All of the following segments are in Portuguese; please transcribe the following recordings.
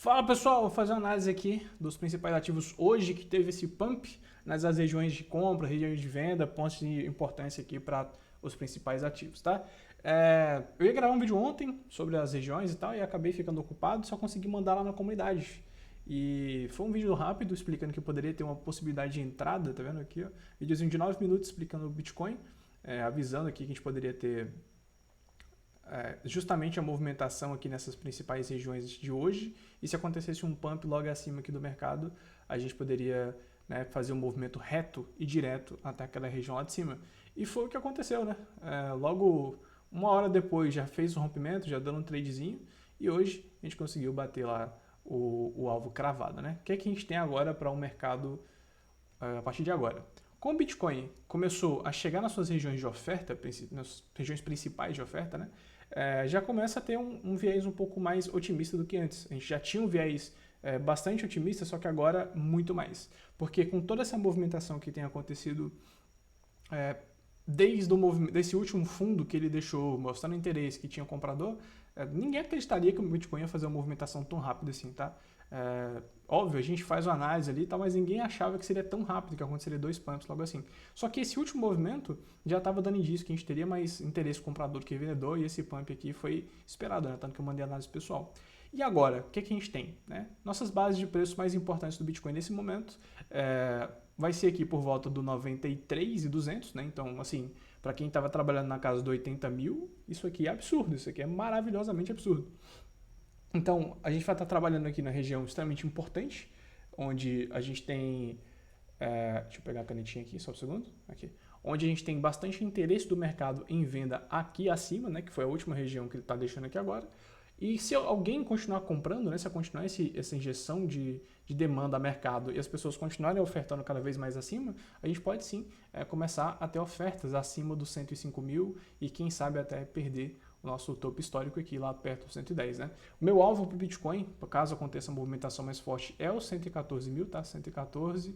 Fala pessoal, vou fazer uma análise aqui dos principais ativos hoje que teve esse pump nas regiões de compra, regiões de venda, pontos de importância aqui para os principais ativos, tá? Eu ia gravar um vídeo ontem sobre as regiões e tal e acabei ficando ocupado, só consegui mandar lá na comunidade. E foi um vídeo rápido explicando que poderia ter uma possibilidade de entrada, tá vendo aqui? Ó? Videozinho de 9 minutos explicando o Bitcoin, avisando aqui que a gente poderia ter justamente a movimentação aqui nessas principais regiões de hoje, e se acontecesse um pump logo acima aqui do mercado, a gente poderia, né, fazer um movimento reto e direto até aquela região lá de cima. E foi o que aconteceu, né? Logo uma hora depois já fez o rompimento, já dando um tradezinho, e hoje a gente conseguiu bater lá o alvo cravado, né? O que é que a gente tem agora para o mercado a partir de agora? Com o Bitcoin começou a chegar nas suas regiões de oferta, nas regiões principais de oferta, né? Já começa a ter um viés um pouco mais otimista do que antes. A gente já tinha um viés bastante otimista, só que agora muito mais. Porque com toda essa movimentação que tem acontecido desde desse último fundo que ele deixou mostrando interesse, que tinha comprador, ninguém acreditaria que o Bitcoin ia fazer uma movimentação tão rápida assim, tá? Óbvio, a gente faz uma análise ali, tá, mas ninguém achava que seria tão rápido, que aconteceria 2 pumps logo assim. Só que esse último movimento já estava dando indício que a gente teria mais interesse comprador que vendedor, e esse pump aqui foi esperado, né? Tanto que eu mandei análise pessoal. E agora, o que a gente tem? Né? Nossas bases de preços mais importantes do Bitcoin nesse momento vai ser aqui por volta do 93.200, né? Então, assim, para quem estava trabalhando na casa do 80 mil, isso aqui é absurdo, isso aqui é maravilhosamente absurdo. Então, a gente vai estar trabalhando aqui na região extremamente importante, onde a gente tem... deixa eu pegar a canetinha aqui, só um segundo. Aqui. Onde a gente tem bastante interesse do mercado em venda aqui acima, né, que foi a última região que ele está deixando aqui agora. E se alguém continuar comprando, né, se continuar essa injeção de demanda a mercado e as pessoas continuarem ofertando cada vez mais acima, a gente pode sim começar a ter ofertas acima dos 105 mil e quem sabe até perder o nosso topo histórico aqui lá perto do 110, né? O meu alvo para o Bitcoin, caso aconteça uma movimentação mais forte, é os 114 mil, tá? 114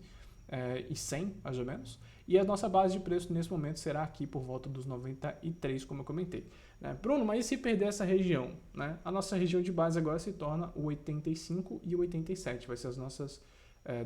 e 100, mais ou menos. E a nossa base de preço nesse momento será aqui por volta dos 93, como eu comentei. Né? Bruno, mas e se perder essa região? Né? A nossa região de base agora se torna o 85 e o 87, vai ser as nossas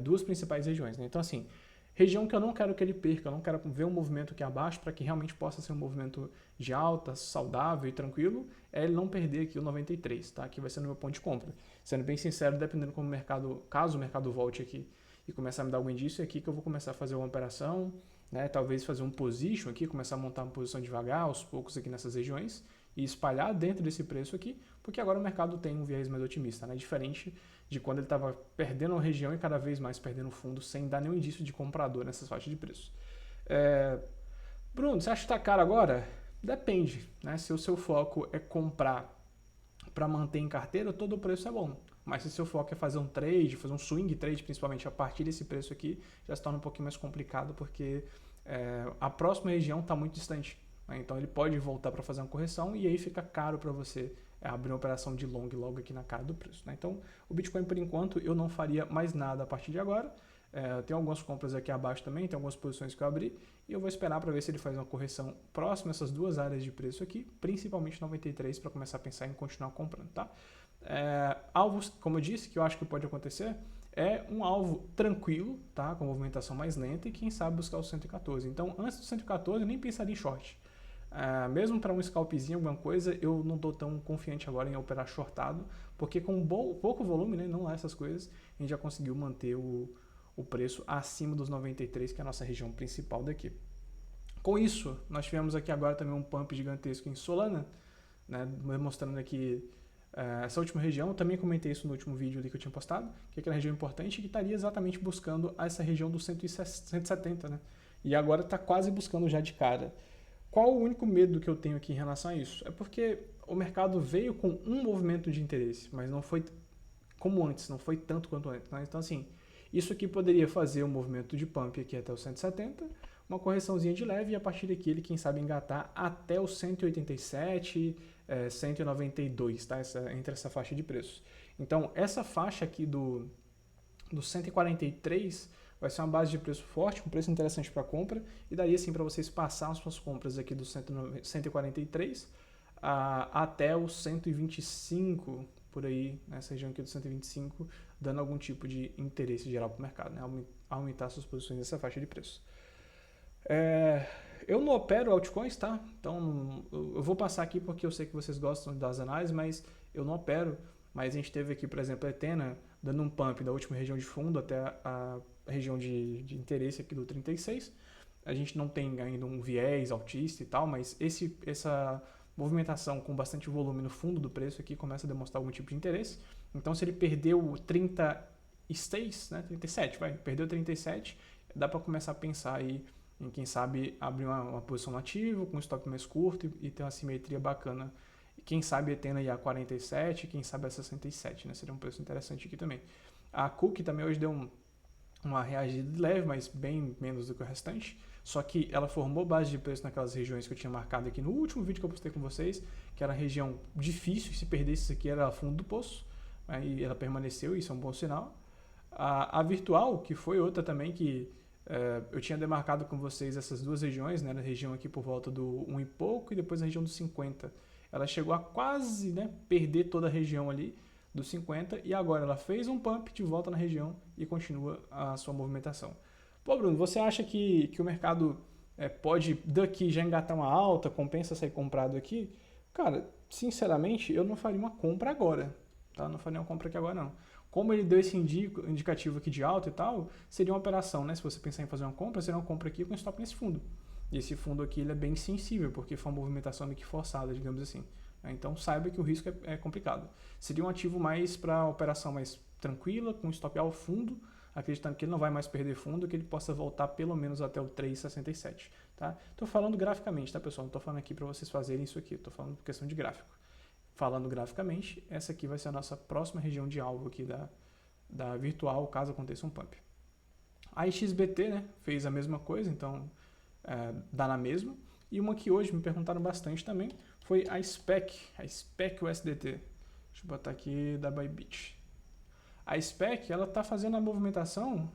duas principais regiões. Né? Então, assim, região que eu não quero que ele perca, eu não quero ver um movimento aqui abaixo para que realmente possa ser um movimento de alta, saudável e tranquilo, é ele não perder aqui o 93, tá? Que vai ser no meu ponto de compra. Sendo bem sincero, dependendo como o mercado, caso o mercado volte aqui e começar a me dar algum indício, é aqui que eu vou começar a fazer uma operação, né? Talvez fazer um position aqui, começar a montar uma posição devagar, aos poucos aqui nessas regiões e espalhar dentro desse preço aqui, porque agora o mercado tem um viés mais otimista, né? Diferente de quando ele estava perdendo a região e cada vez mais perdendo fundo sem dar nenhum indício de comprador nessas faixas de preço. Bruno, você acha que está caro agora? Depende, né? Se o seu foco é comprar para manter em carteira, todo o preço é bom. Mas se o seu foco é fazer um trade, fazer um swing trade, principalmente a partir desse preço aqui, já se torna um pouquinho mais complicado, porque a próxima região está muito distante. Né? Então ele pode voltar para fazer uma correção e aí fica caro para você abrir uma operação de long logo aqui na cara do preço. Né? Então o Bitcoin, por enquanto, eu não faria mais nada a partir de agora. Tem algumas compras aqui abaixo também, tem algumas posições que eu abri, e eu vou esperar para ver se ele faz uma correção próxima a essas duas áreas de preço aqui, principalmente 93, para começar a pensar em continuar comprando, tá? Alvos, como eu disse, que eu acho que pode acontecer, é um alvo tranquilo, tá? Com movimentação mais lenta e quem sabe buscar o 114. Então, antes do 114, eu nem pensaria em short. Mesmo para um scalpzinho, alguma coisa, eu não estou tão confiante agora em operar shortado, porque com pouco volume, né, não há essas coisas, a gente já conseguiu manter o preço acima dos 93, que é a nossa região principal daqui. Com isso, nós tivemos aqui agora também um pump gigantesco em Solana, né, mostrando aqui essa última região. Eu também comentei isso no último vídeo ali que eu tinha postado, que é aquela região importante que estaria exatamente buscando essa região dos 170, né? E agora está quase buscando já de cara. Qual o único medo que eu tenho aqui em relação a isso? É porque o mercado veio com um movimento de interesse, mas não foi como antes, não foi tanto quanto antes. Né? Então, assim, isso aqui poderia fazer um movimento de pump aqui até o 170, uma correçãozinha de leve e a partir daqui ele, quem sabe, engatar até o 187, 192, tá? Entre essa faixa de preço. Então, essa faixa aqui do 143 vai ser uma base de preço forte, um preço interessante para compra, e daria sim para vocês passar as suas compras aqui do 143 até o 125, por aí, nessa região aqui do 125, dando algum tipo de interesse geral para o mercado, né? Aumentar suas posições nessa faixa de preço. Eu não opero altcoins, tá? Então eu vou passar aqui porque eu sei que vocês gostam das análises, mas eu não opero. Mas a gente teve aqui, por exemplo, a Ethena dando um pump da última região de fundo até a região de interesse aqui do 36. A gente não tem ainda um viés altista e tal, mas essa movimentação com bastante volume no fundo do preço aqui começa a demonstrar algum tipo de interesse. Então se ele perdeu 36, né, 37, perdeu 37, dá para começar a pensar aí em quem sabe abrir uma posição no ativo, com um stop mais curto e ter uma simetria bacana. E quem sabe tendo aí a 47, quem sabe a 67, né? Seria um preço interessante aqui também. A Cook também hoje deu uma reagida leve, mas bem menos do que o restante. Só que ela formou base de preço naquelas regiões que eu tinha marcado aqui no último vídeo que eu postei com vocês, que era a região difícil, se perdesse isso aqui era fundo do poço. Aí ela permaneceu, isso é um bom sinal. A Virtual, que foi outra também que eu tinha demarcado com vocês essas duas regiões, né, na região aqui por volta do 1 e pouco e depois a região dos 50. Ela chegou a quase, né, perder toda a região ali dos 50 e agora ela fez um pump de volta na região e continua a sua movimentação. Pô, Bruno, você acha que o mercado pode daqui já engatar uma alta, compensa sair comprado aqui? Cara, sinceramente, eu não faria uma compra agora, tá? Não faria uma compra aqui agora não. Como ele deu esse indicativo aqui de alta e tal, seria uma operação, né? Se você pensar em fazer uma compra, seria uma compra aqui com stop nesse fundo. E esse fundo aqui ele é bem sensível, porque foi uma movimentação meio que forçada, digamos assim. Então saiba que o risco é complicado. Seria um ativo mais para operação mais tranquila, com stop ao fundo, acreditando que ele não vai mais perder fundo, que ele possa voltar pelo menos até o 3,67. Tá? Estou falando graficamente, tá, pessoal? Não estou falando aqui para vocês fazerem isso aqui, estou falando por questão de gráfico. Falando graficamente, essa aqui vai ser a nossa próxima região de alvo aqui da virtual, caso aconteça um pump. A XBT, né, fez a mesma coisa, então dá na mesma. E uma que hoje me perguntaram bastante também foi a SPEC USDT. Deixa eu botar aqui da Bybit. A SPEC, ela está fazendo a movimentação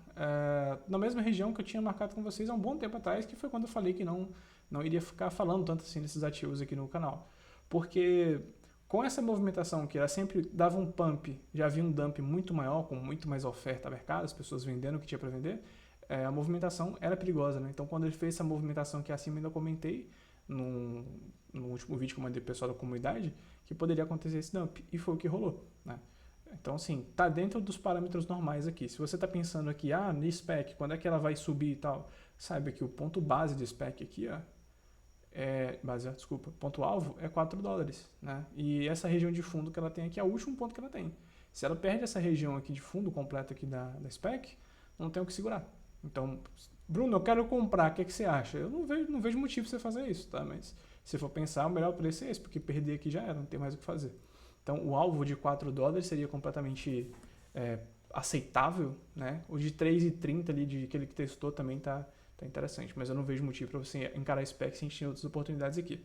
na mesma região que eu tinha marcado com vocês há um bom tempo atrás, que foi quando eu falei que não iria ficar falando tanto assim desses ativos aqui no canal. Porque com essa movimentação que ela sempre dava um pump, já havia um dump muito maior, com muito mais oferta a mercado, as pessoas vendendo o que tinha para vender, a movimentação era perigosa, né? Então quando ele fez essa movimentação que acima ainda comentei, no último vídeo que eu mandei pro pessoal da comunidade, que poderia acontecer esse dump, e foi o que rolou, né? Então, assim, tá dentro dos parâmetros normais aqui. Se você tá pensando aqui, no SPEC, quando é que ela vai subir e tal, saiba que o ponto base de SPEC aqui, ponto alvo é 4 dólares, né? E essa região de fundo que ela tem aqui é o último ponto que ela tem. Se ela perde essa região aqui de fundo completa aqui da SPEC, não tem o que segurar. Então, Bruno, eu quero comprar, o que você acha? Eu não vejo motivo pra você fazer isso, tá? Mas se for pensar, o melhor preço é esse, porque perder aqui já era, não tem mais o que fazer. Então, o alvo de 4 dólares seria completamente aceitável, né? O de 3,30 ali, de aquele que testou, também tá interessante, mas eu não vejo motivo para você encarar a SPEC se a gente tem outras oportunidades aqui.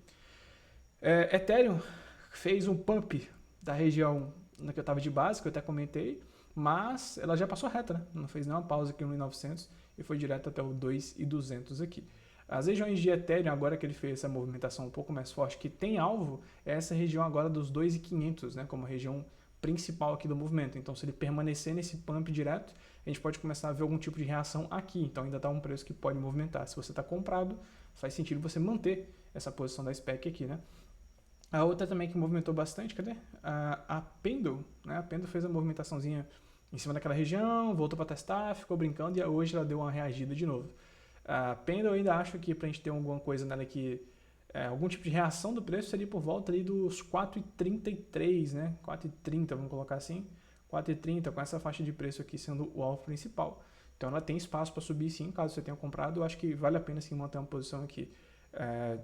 Ethereum fez um pump da região na que eu estava de base, que eu até comentei, mas ela já passou reta, né? Não fez nenhuma pausa aqui no 1.900 e foi direto até o 2.200 aqui. As regiões de Ethereum, agora que ele fez essa movimentação um pouco mais forte, que tem alvo, é essa região agora dos 2.500, né, como a região principal aqui do movimento. Então, se ele permanecer nesse pump direto, a gente pode começar a ver algum tipo de reação aqui. Então, ainda está um preço que pode movimentar. Se você está comprado, faz sentido você manter essa posição da SPEC aqui, né? A outra também que movimentou bastante, cadê? A Pendle, né? A Pendle fez a movimentaçãozinha em cima daquela região, voltou para testar, ficou brincando e hoje ela deu uma reagida de novo. A Pendle eu ainda acho que para a gente ter alguma coisa nela que algum tipo de reação do preço seria por volta ali dos 4,33, né? 4,30, vamos colocar assim. 4,30 com essa faixa de preço aqui sendo o alvo principal. Então ela tem espaço para subir sim, caso você tenha comprado. Eu acho que vale a pena sim manter uma posição aqui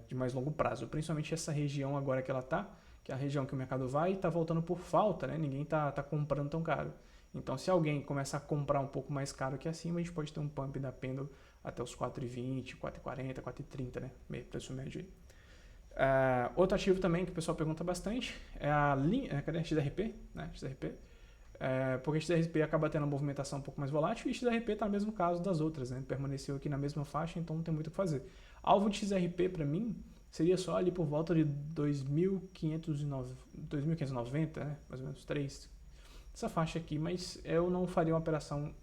de mais longo prazo. Principalmente essa região agora que ela tá, que é a região que o mercado vai e está voltando por falta, né? Ninguém tá comprando tão caro. Então se alguém começar a comprar um pouco mais caro aqui acima, a gente pode ter um pump da Pendle até os 4,20, 4,40, 4,30, né? Meio preço médio aí. Outro ativo também que o pessoal pergunta bastante é a linha, cadê a XRP, né? XRP. Porque a XRP acaba tendo uma movimentação um pouco mais volátil e a XRP está no mesmo caso das outras, né? Permaneceu aqui na mesma faixa, então não tem muito o que fazer. Alvo de XRP para mim seria só ali por volta de 2.590, né? Mais ou menos 3. Essa faixa aqui, mas eu não faria uma operação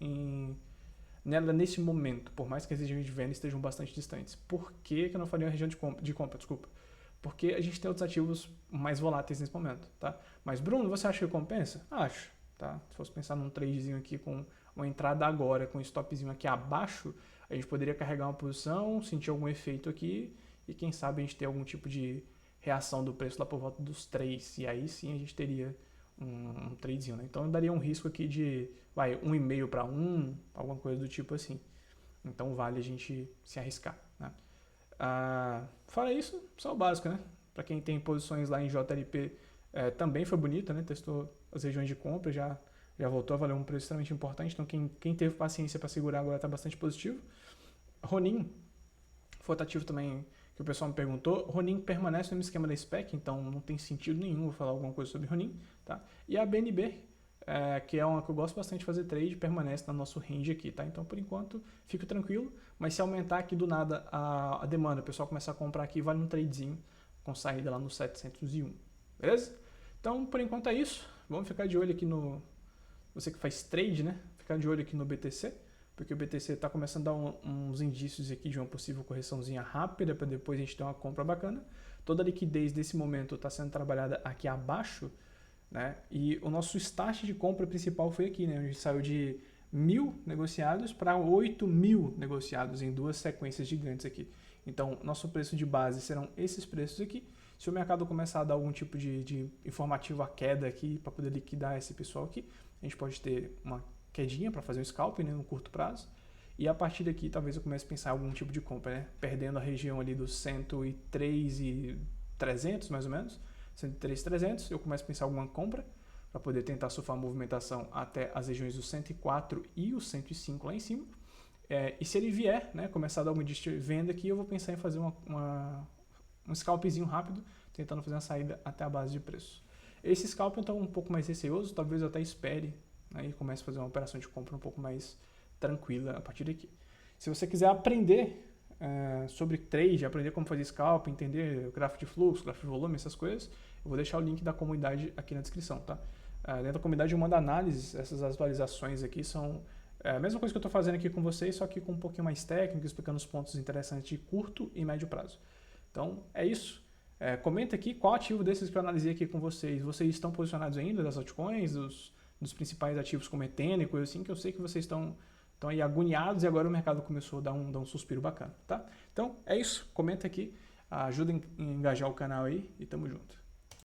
nela nesse momento, por mais que as regiões de venda estejam bastante distantes. Por que eu não faria uma região de compra? Desculpa. Porque a gente tem outros ativos mais voláteis nesse momento, tá? Mas, Bruno, você acha que compensa? Acho, tá? Se fosse pensar num tradezinho aqui com uma entrada agora, com um stopzinho aqui abaixo, a gente poderia carregar uma posição, sentir algum efeito aqui e quem sabe a gente ter algum tipo de reação do preço lá por volta dos 3, e aí sim a gente teria um tradezinho, né? Então eu daria um risco aqui de, 1,5 para 1, alguma coisa do tipo assim. Então vale a gente se arriscar, né? Fora isso, só o básico, né? Para quem tem posições lá em JLP, também foi bonita, né? Testou as regiões de compra, já voltou a valer um preço extremamente importante. Então quem teve paciência para segurar agora está bastante positivo. Ronin, foi outro ativo também que o pessoal me perguntou. Ronin permanece no mesmo esquema da SPEC, então não tem sentido nenhum eu falar alguma coisa sobre Ronin, tá? E a BNB, que é uma que eu gosto bastante de fazer trade, permanece no nosso range aqui, tá? Então, por enquanto, fico tranquilo, mas se aumentar aqui do nada a demanda, o pessoal começar a comprar aqui, vale um tradezinho com saída lá no 701, beleza? Então, por enquanto é isso. Vamos ficar de olho aqui no... Você que faz trade, né? Ficar de olho aqui no BTC, porque o BTC está começando a dar uns indícios aqui de uma possível correçãozinha rápida, para depois a gente ter uma compra bacana. Toda a liquidez desse momento está sendo trabalhada aqui abaixo, né? E o nosso start de compra principal foi aqui, né? A gente saiu de 1.000 negociados para 8.000 negociados em duas sequências gigantes aqui. Então, nosso preço de base serão esses preços aqui. Se o mercado começar a dar algum tipo de informativo a queda aqui para poder liquidar esse pessoal aqui, a gente pode ter uma quedinha para fazer um scalping, né, no curto prazo. E a partir daqui, talvez eu comece a pensar em algum tipo de compra, né? Perdendo a região ali dos 103.300, mais ou menos. 103.300, eu começo a pensar em alguma compra para poder tentar surfar a movimentação até as regiões dos 104 e os 105 lá em cima. E se ele vier, né, começar a dar algum indício de venda aqui, eu vou pensar em fazer um scalpzinho rápido, tentando fazer uma saída até a base de preço. Esse scalp eu estou um pouco mais receoso, talvez eu até espere, né, e comece a fazer uma operação de compra um pouco mais tranquila a partir daqui. Se você quiser aprender sobre trade, aprender como fazer scalp, entender gráfico de fluxo, gráfico de volume, essas coisas, eu vou deixar o link da comunidade aqui na descrição, tá? Dentro da comunidade eu mando análises, essas atualizações aqui são a mesma coisa que eu estou fazendo aqui com vocês, só que com um pouquinho mais técnico, explicando os pontos interessantes de curto e médio prazo. Então, é isso. Comenta aqui qual ativo desses que eu analisei aqui com vocês. Vocês estão posicionados ainda das altcoins, dos principais ativos como Ethereum e coisa assim, que eu sei que vocês estão aí agoniados e agora o mercado começou a dar um suspiro bacana, tá? Então, é isso. Comenta aqui, ajuda a engajar o canal aí e tamo junto.